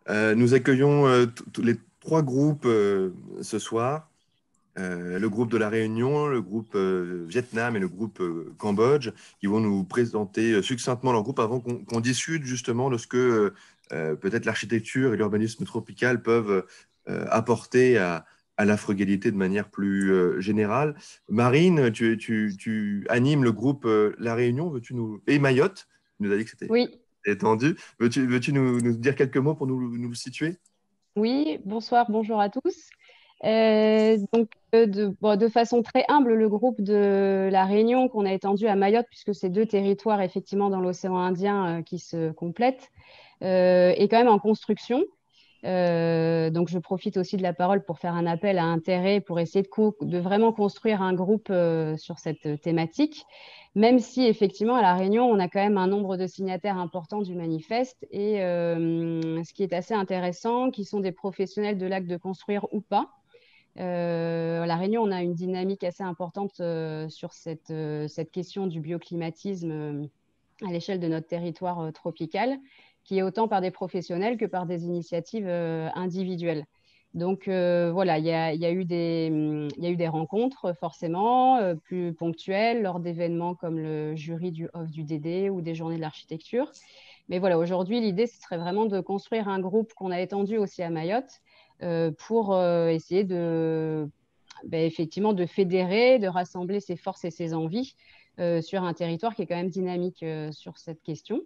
Nous accueillons tous les trois groupes ce soir. Le groupe de la Réunion, le groupe Vietnam et le groupe Cambodge, qui vont nous présenter succinctement leur groupe avant qu'on discute justement de ce que peut-être l'architecture et l'urbanisme tropical peuvent apporter à la frugalité de manière plus générale. Marine, tu animes le groupe La Réunion, veux-tu nous... et Mayotte, tu nous as dit que c'était Oui, étendu. Veux-tu nous dire quelques mots pour nous situer? oui, bonsoir, bonjour à tous. De façon très humble, le groupe de La Réunion qu'on a étendu à Mayotte, puisque c'est deux territoires effectivement dans l'océan Indien qui se complètent, est quand même en construction. Donc, je profite aussi de la parole pour faire un appel à intérêt pour essayer de vraiment construire un groupe sur cette thématique, même si effectivement à La Réunion, on a quand même un nombre de signataires important du manifeste et ce qui est assez intéressant, qui sont des professionnels de l'acte de construire ou pas. À La Réunion, on a une dynamique assez importante sur cette question du bioclimatisme à l'échelle de notre territoire tropical, qui est autant par des professionnels que par des initiatives individuelles. Donc voilà, il y a eu des rencontres forcément plus ponctuelles lors d'événements comme le jury du OFF du DD ou des journées de l'architecture. Mais voilà, aujourd'hui, l'idée, ce serait vraiment de construire un groupe qu'on a étendu aussi à Mayotte pour essayer effectivement de fédérer, de rassembler ses forces et ses envies sur un territoire qui est quand même dynamique sur cette question.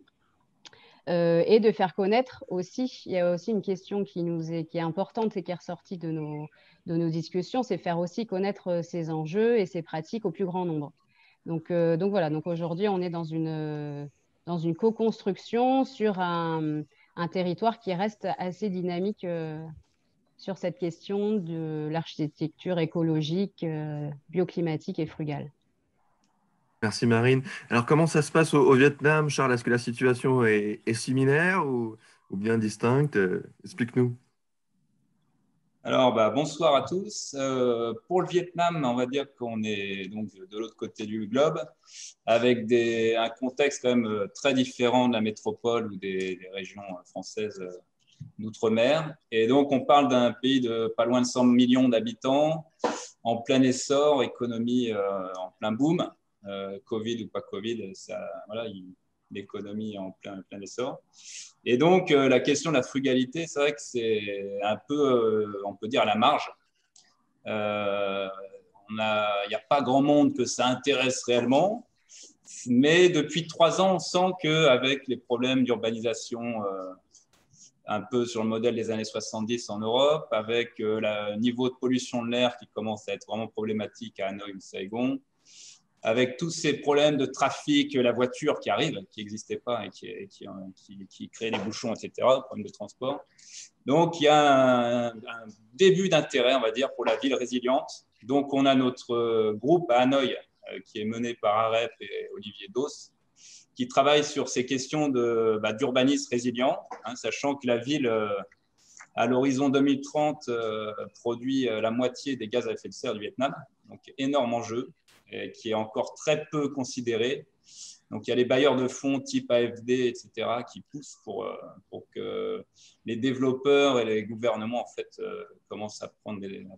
Et de faire connaître aussi, il y a aussi une question qui est importante et qui est ressortie de nos discussions, c'est faire aussi connaître ces enjeux et ces pratiques au plus grand nombre. Donc voilà, donc aujourd'hui, on est dans une co-construction sur un territoire qui reste assez dynamique sur cette question de l'architecture écologique, bioclimatique et frugale. Merci Marine. Alors comment ça se passe au Vietnam, Charles? Est-ce que la situation est similaire ou bien distincte? Explique-nous. Alors, bonsoir à tous. Pour le Vietnam, on va dire qu'on est donc de l'autre côté du globe, avec un contexte quand même très différent de la métropole ou des régions françaises d'outre-mer. Et donc, on parle d'un pays de pas loin de 100 millions d'habitants, en plein essor, économie en plein boom. Covid ou pas Covid, voilà, l'économie est en plein essor. Et donc, la question de la frugalité, c'est vrai que c'est un peu, on peut dire, à la marge. Euh, il n'y a pas grand monde que ça intéresse réellement. Mais depuis 3 ans, on sent qu'avec les problèmes d'urbanisation un peu sur le modèle des années 70 en Europe, avec le niveau de pollution de l'air qui commence à être vraiment problématique à Hanoï ou Saigon, avec tous ces problèmes de trafic, la voiture qui arrive, qui n'existait pas et qui crée des bouchons, etc., problèmes de transport. Donc, il y a un début d'intérêt, on va dire, pour la ville résiliente. Donc, on a notre groupe à Hanoï, qui est mené par AREP et Olivier Dos, qui travaille sur ces questions d'urbanisme résilient, hein, sachant que la ville, à l'horizon 2030, produit la moitié des gaz à effet de serre du Vietnam. Donc, énorme enjeu, qui est encore très peu considéré. Donc, il y a les bailleurs de fonds type AFD, etc., qui poussent pour que les développeurs et les gouvernements, en fait, commencent à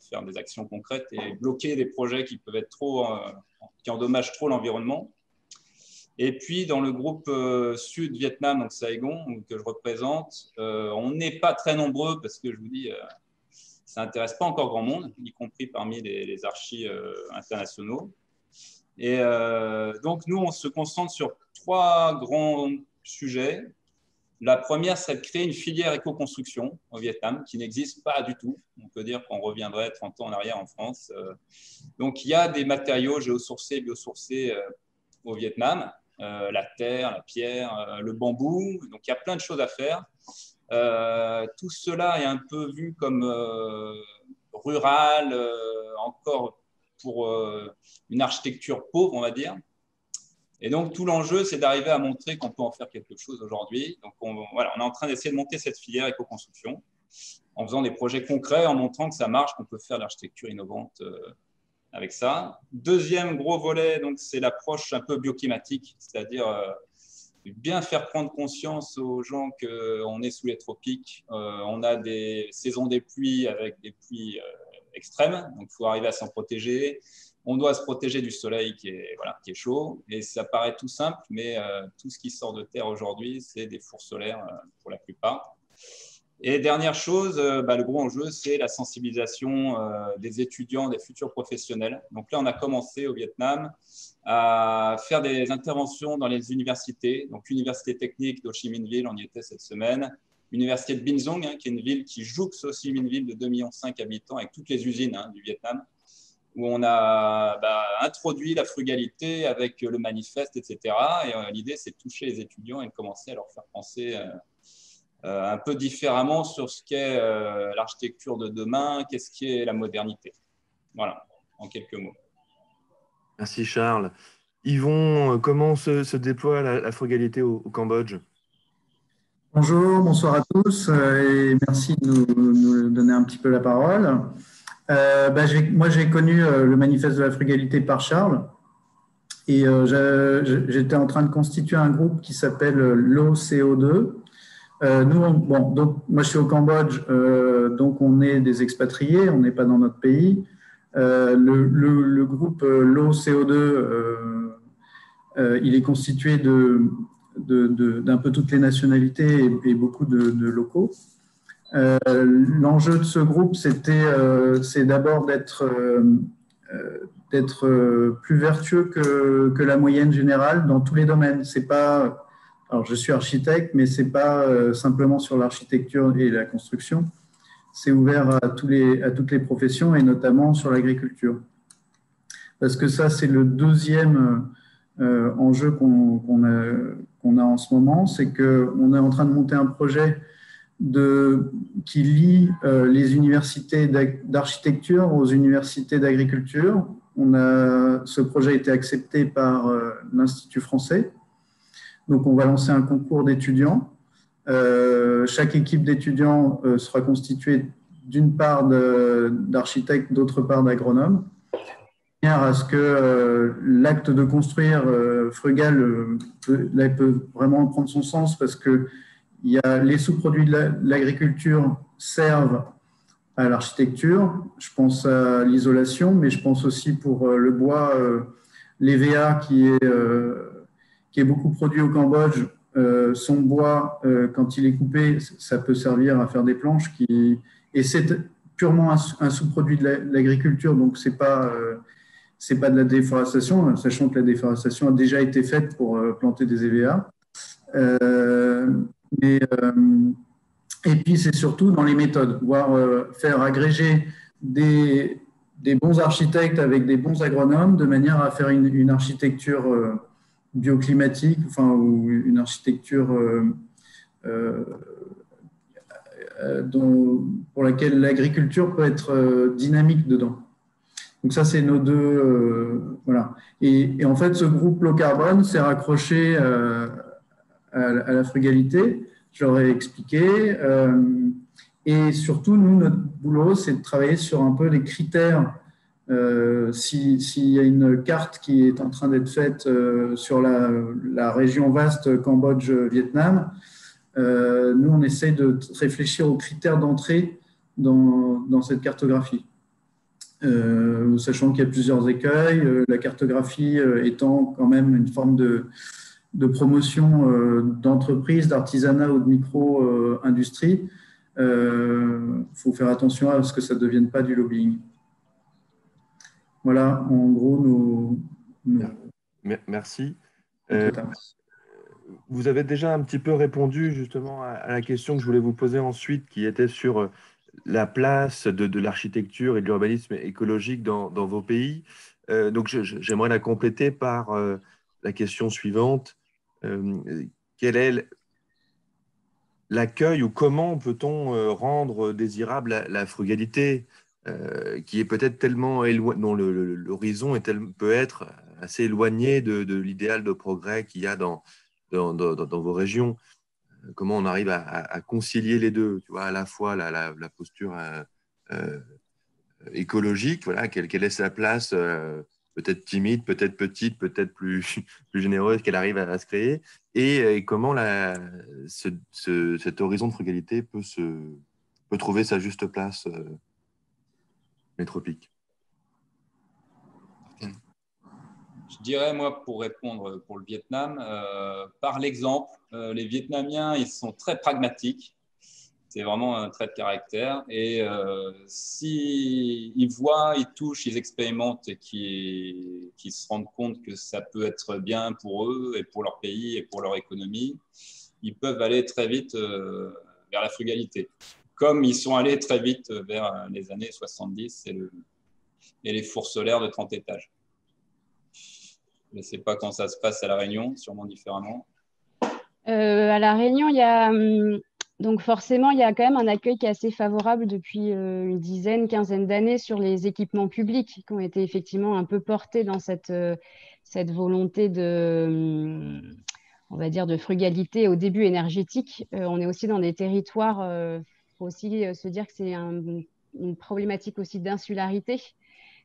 faire des actions concrètes et bloquer des projets qui peuvent être qui endommagent trop l'environnement. Et puis, dans le groupe Sud-Vietnam, donc Saigon, que je représente, on n'est pas très nombreux parce que je vous dis, ça n'intéresse pas encore grand monde, y compris parmi les archis internationaux. Et donc, nous, on se concentre sur 3 grands sujets. La première serait de créer une filière éco-construction au Vietnam qui n'existe pas du tout. On peut dire qu'on reviendrait 30 ans en arrière en France. Donc, il y a des matériaux géosourcés, biosourcés au Vietnam, la terre, la pierre, le bambou. Donc, il y a plein de choses à faire. Tout cela est un peu vu comme rural, encore pour une architecture pauvre, on va dire. Et donc, tout l'enjeu, c'est d'arriver à montrer qu'on peut en faire quelque chose aujourd'hui. Donc, voilà, on est en train d'essayer de monter cette filière éco-construction en faisant des projets concrets, en montrant que ça marche, qu'on peut faire de l'architecture innovante avec ça. Deuxième gros volet, donc, c'est l'approche un peu bioclimatique, c'est-à-dire bien faire prendre conscience aux gens qu'on est sous les tropiques. On a des saisons des pluies avec des pluies extrêmes, donc il faut arriver à s'en protéger. On doit se protéger du soleil qui est chaud. Et ça paraît tout simple, mais tout ce qui sort de terre aujourd'hui, c'est des fours solaires pour la plupart. Et dernière chose, le gros enjeu, c'est la sensibilisation des étudiants, des futurs professionnels. Donc là, on a commencé au Vietnam à faire des interventions dans les universités. Donc, l'université technique d'Ho Chi Minh Ville, on y était cette semaine. L'université de Binh Duong, qui est une ville qui jouxte Ho Chi Minh Ville de 2,5 millions d'habitants avec toutes les usines du Vietnam, où on a introduit la frugalité avec le manifeste, etc. Et l'idée, c'est de toucher les étudiants et de commencer à leur faire penser un peu différemment sur ce qu'est l'architecture de demain, qu'est-ce qui est la modernité. Voilà, en quelques mots. Merci Charles. Yvon, comment se déploie la frugalité au Cambodge? Bonjour, bonsoir à tous et merci de nous donner un petit peu la parole. Moi, j'ai connu le manifeste de la frugalité par Charles et j'étais en train de constituer un groupe qui s'appelle l'OCO2. Donc, moi, je suis au Cambodge, donc on est des expatriés, on n'est pas dans notre pays. Le groupe l'OCO2, il est constitué d'un peu toutes les nationalités et beaucoup de locaux. L'enjeu de ce groupe, c'est d'abord d'être plus vertueux que la moyenne générale dans tous les domaines. C'est pas, alors je suis architecte, mais c'est pas simplement sur l'architecture et la construction. C'est ouvert à toutes les professions et notamment sur l'agriculture. Parce que ça, c'est le deuxième enjeu qu'on a en ce moment, c'est qu'on est en train de monter un projet qui lie les universités d'architecture aux universités d'agriculture. Ce projet a été accepté par l'Institut français. Donc, on va lancer un concours d'étudiants. Chaque équipe d'étudiants sera constituée d'une part d'architectes, d'autre part d'agronomes, à ce que l'acte de construire frugal peut vraiment prendre son sens parce que les sous-produits de l'agriculture servent à l'architecture. Je pense à l'isolation, mais je pense aussi pour le bois, l'EVA qui est beaucoup produit au Cambodge. Son bois, quand il est coupé, ça peut servir à faire des planches. Et c'est purement un sous-produit de l'agriculture, donc c'est pas de la déforestation, sachant que la déforestation a déjà été faite pour planter des EVA. Et puis, c'est surtout dans les méthodes, faire agréger des bons architectes avec des bons agronomes de manière à faire une architecture bioclimatique, ou une architecture pour laquelle l'agriculture peut être dynamique dedans. Donc ça, c'est nos deux… voilà. Et en fait, ce groupe low carbone s'est raccroché à la frugalité. Je leur ai expliqué. Et surtout, nous, notre boulot, c'est de travailler sur un peu les critères. S'il y a une carte qui est en train d'être faite sur la région vaste Cambodge-Vietnam, nous, on essaie de réfléchir aux critères d'entrée dans cette cartographie. Sachant qu'il y a plusieurs écueils, la cartographie étant quand même une forme de promotion d'entreprise, d'artisanat ou de micro-industrie, faut faire attention à ce que ça ne devienne pas du lobbying. Voilà, en gros, Merci. Vous avez déjà un petit peu répondu justement à la question que je voulais vous poser ensuite, qui était sur la place de l'architecture et de l'urbanisme écologique dans vos pays. Donc, j'aimerais la compléter par la question suivante. Quel est l'accueil ou comment peut-on rendre désirable la frugalité qui est peut-être tellement éloignée, dont l'horizon peut être assez éloigné de l'idéal de progrès qu'il y a dans vos régions? Comment on arrive à concilier les deux, tu vois, à la fois la posture écologique, voilà, quelle est sa place peut-être timide, peut-être petite, peut-être plus, plus généreuse qu'elle arrive à se créer, et comment cet horizon de frugalité peut trouver sa juste place métropique. Je dirais, moi, pour répondre pour le Vietnam, par l'exemple, les Vietnamiens, ils sont très pragmatiques. C'est vraiment un trait de caractère. Et s'ils voient, ils touchent, ils expérimentent et qu'ils se rendent compte que ça peut être bien pour eux et pour leur pays et pour leur économie, ils peuvent aller très vite vers la frugalité. Comme ils sont allés très vite vers les années 70 et les fours solaires de 30 étages. Je ne sais pas quand ça se passe à La Réunion, sûrement différemment. À La Réunion, donc forcément, il y a quand même un accueil qui est assez favorable depuis une dizaine, quinzaine d'années sur les équipements publics qui ont été effectivement un peu portés dans cette volonté on va dire, de frugalité au début énergétique. On est aussi dans des territoires, faut aussi se dire que c'est une problématique aussi d'insularité,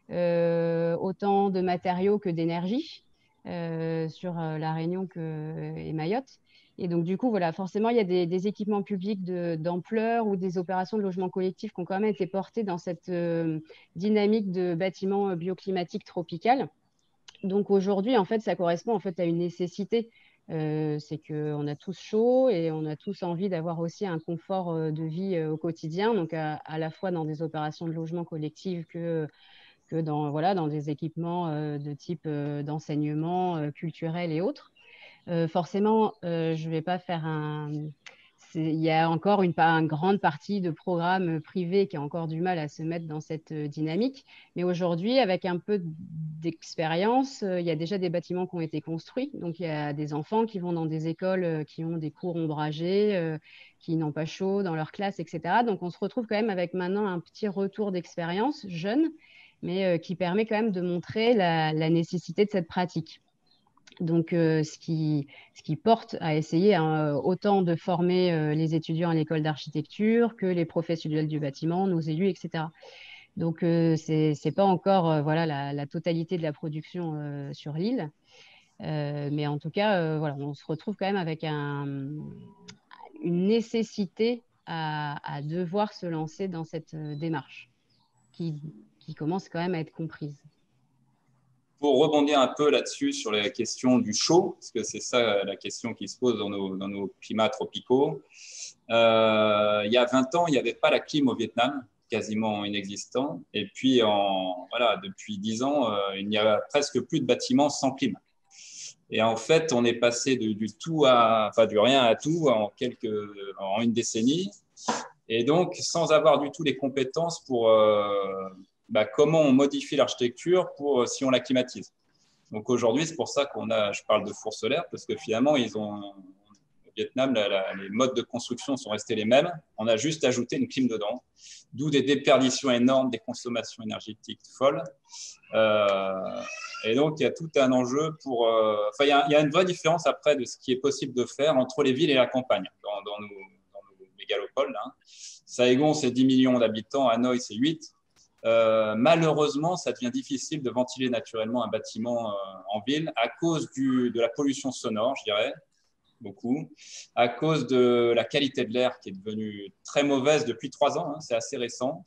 autant de matériaux que d'énergie sur La Réunion et Mayotte. Et donc, du coup, voilà, forcément, il y a des équipements publics d'ampleur ou des opérations de logement collectif qui ont quand même été portées dans cette dynamique de bâtiments bioclimatiques tropical. Donc, aujourd'hui, en fait, ça correspond en fait à une nécessité. C'est qu'on a tous chaud et on a tous envie d'avoir aussi un confort de vie au quotidien, donc à la fois dans des opérations de logement collectif que dans des équipements de type d'enseignement culturel et autres. Forcément, je ne vais pas faire il y a encore une grande partie de programmes privés qui a encore du mal à se mettre dans cette dynamique. Mais aujourd'hui, avec un peu d'expérience, il y a déjà des bâtiments qui ont été construits. Donc, il y a des enfants qui vont dans des écoles qui ont des cours ombragés, qui n'ont pas chaud dans leur classe, etc. Donc, on se retrouve quand même avec maintenant un petit retour d'expérience jeune, mais qui permet quand même de montrer la nécessité de cette pratique. Donc, ce qui porte à essayer autant de former les étudiants à l'école d'architecture que les professionnels du bâtiment, nos élus, etc. Donc, ce n'est pas encore voilà, la totalité de la production sur l'île. Mais en tout cas, voilà, on se retrouve quand même avec une nécessité à devoir se lancer dans cette démarche qui commence quand même à être comprise. Pour rebondir un peu là-dessus sur la question du chaud, parce que c'est ça la question qui se pose dans nos climats tropicaux. Il y a 20 ans, il n'y avait pas la clim au Vietnam, quasiment inexistant. Et puis, depuis 10 ans, il n'y a presque plus de bâtiments sans clim. Et en fait, on est passé du rien à tout en une décennie. Et donc, sans avoir du tout les compétences pour comment on modifie l'architecture si on la climatise. Donc aujourd'hui, c'est pour ça je parle de fours solaires, parce que finalement, au Vietnam, les modes de construction sont restés les mêmes. On a juste ajouté une clim dedans, d'où des déperditions énormes, des consommations énergétiques folles. Et donc, il y a tout un enjeu il y a une vraie différence après de ce qui est possible de faire entre les villes et la campagne dans nos mégalopoles. Hein. Saigon, c'est 10 millions d'habitants. Hanoï, c'est 8. Malheureusement, ça devient difficile de ventiler naturellement un bâtiment en ville à cause de la pollution sonore, je dirais, beaucoup, à cause de la qualité de l'air qui est devenue très mauvaise depuis 3 ans, hein, c'est assez récent,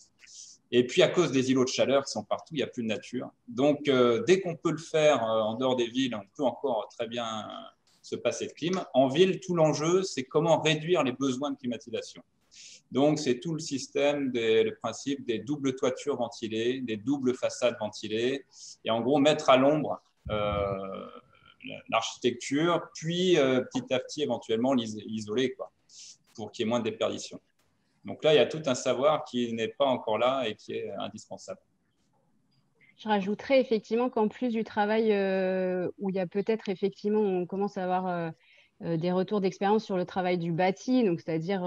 et puis à cause des îlots de chaleur qui sont partout, il n'y a plus de nature. Donc, dès qu'on peut le faire en dehors des villes, on peut encore très bien se passer de clim. En ville, tout l'enjeu, c'est comment réduire les besoins de climatisation. Donc, c'est tout le système, le principe des doubles toitures ventilées, des doubles façades ventilées, et en gros, mettre à l'ombre l'architecture, puis petit à petit, éventuellement, l'isoler, pour qu'il y ait moins de déperdition. Donc là, il y a tout un savoir qui n'est pas encore là et qui est indispensable. Je rajouterais effectivement qu'en plus du travail où il y a peut-être effectivement, on commence à avoir des retours d'expérience sur le travail du bâti, donc c'est-à-dire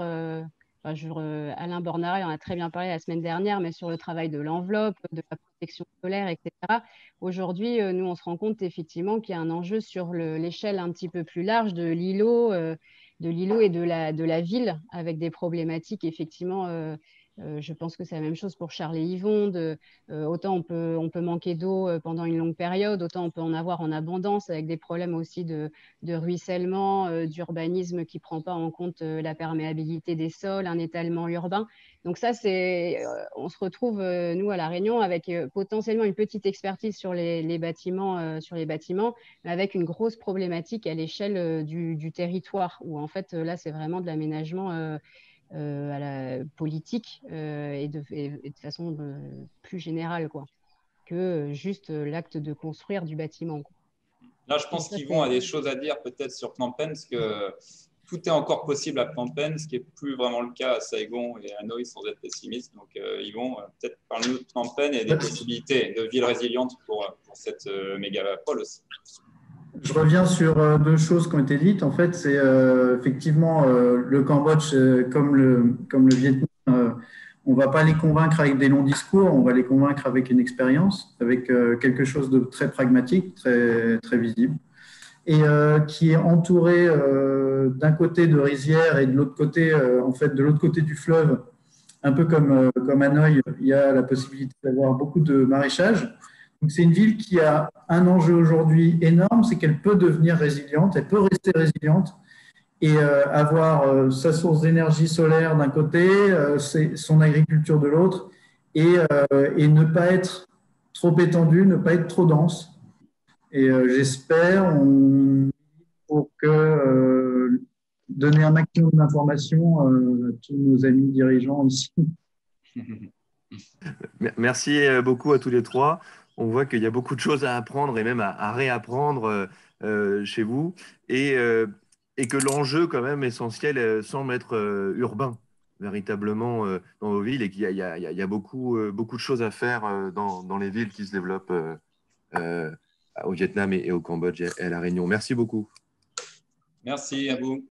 Alain Bornara, il en a très bien parlé la semaine dernière, mais sur le travail de l'enveloppe, de la protection solaire, etc. Aujourd'hui, nous, on se rend compte effectivement qu'il y a un enjeu sur l'échelle un petit peu plus large de l'îlot et de la ville, avec des problématiques effectivement Je pense que c'est la même chose pour Charles et Yvon. Autant on peut manquer d'eau pendant une longue période, autant on peut en avoir en abondance avec des problèmes aussi de ruissellement, d'urbanisme qui ne prend pas en compte la perméabilité des sols, un étalement urbain. Donc ça, on se retrouve, nous, à La Réunion, avec potentiellement une petite expertise sur les bâtiments, mais avec une grosse problématique à l'échelle du territoire, où en fait, là, c'est vraiment de l'aménagement à la politique et de façon plus générale, quoi, que juste l'acte de construire du bâtiment, quoi. Là, je pense qu'Yvon a des choses à dire peut-être sur Phnom Penh, parce que tout est encore possible à Phnom Penh, ce qui n'est plus vraiment le cas à Saigon et à Hanoï, sans être pessimiste. Donc, Yvon, peut-être parle-nous de Phnom Penh et des possibilités de ville résiliente pour cette mégapole aussi. Je reviens sur deux choses qui ont été dites. En fait, c'est effectivement le Cambodge, comme le Vietnam, on ne va pas les convaincre avec des longs discours, on va les convaincre avec une expérience, avec quelque chose de très pragmatique, très, très visible, et qui est entouré d'un côté de rizières et de l'autre côté, en fait, de l'autre côté du fleuve, un peu comme Hanoï, il y a la possibilité d'avoir beaucoup de maraîchage. Donc, c'est une ville qui a un enjeu aujourd'hui énorme, c'est qu'elle peut devenir résiliente, elle peut rester résiliente et avoir sa source d'énergie solaire d'un côté, son agriculture de l'autre, et ne pas être trop étendue, ne pas être trop dense. Et j'espère, pour que donner un maximum d'informations à tous nos amis dirigeants ici. Merci beaucoup à tous les trois. On voit qu'il y a beaucoup de choses à apprendre et même à réapprendre chez vous et que l'enjeu quand même essentiel semble être urbain véritablement dans vos villes et qu'il y a beaucoup, beaucoup de choses à faire dans les villes qui se développent euh, au Vietnam et au Cambodge et à La Réunion. Merci beaucoup. Merci à vous.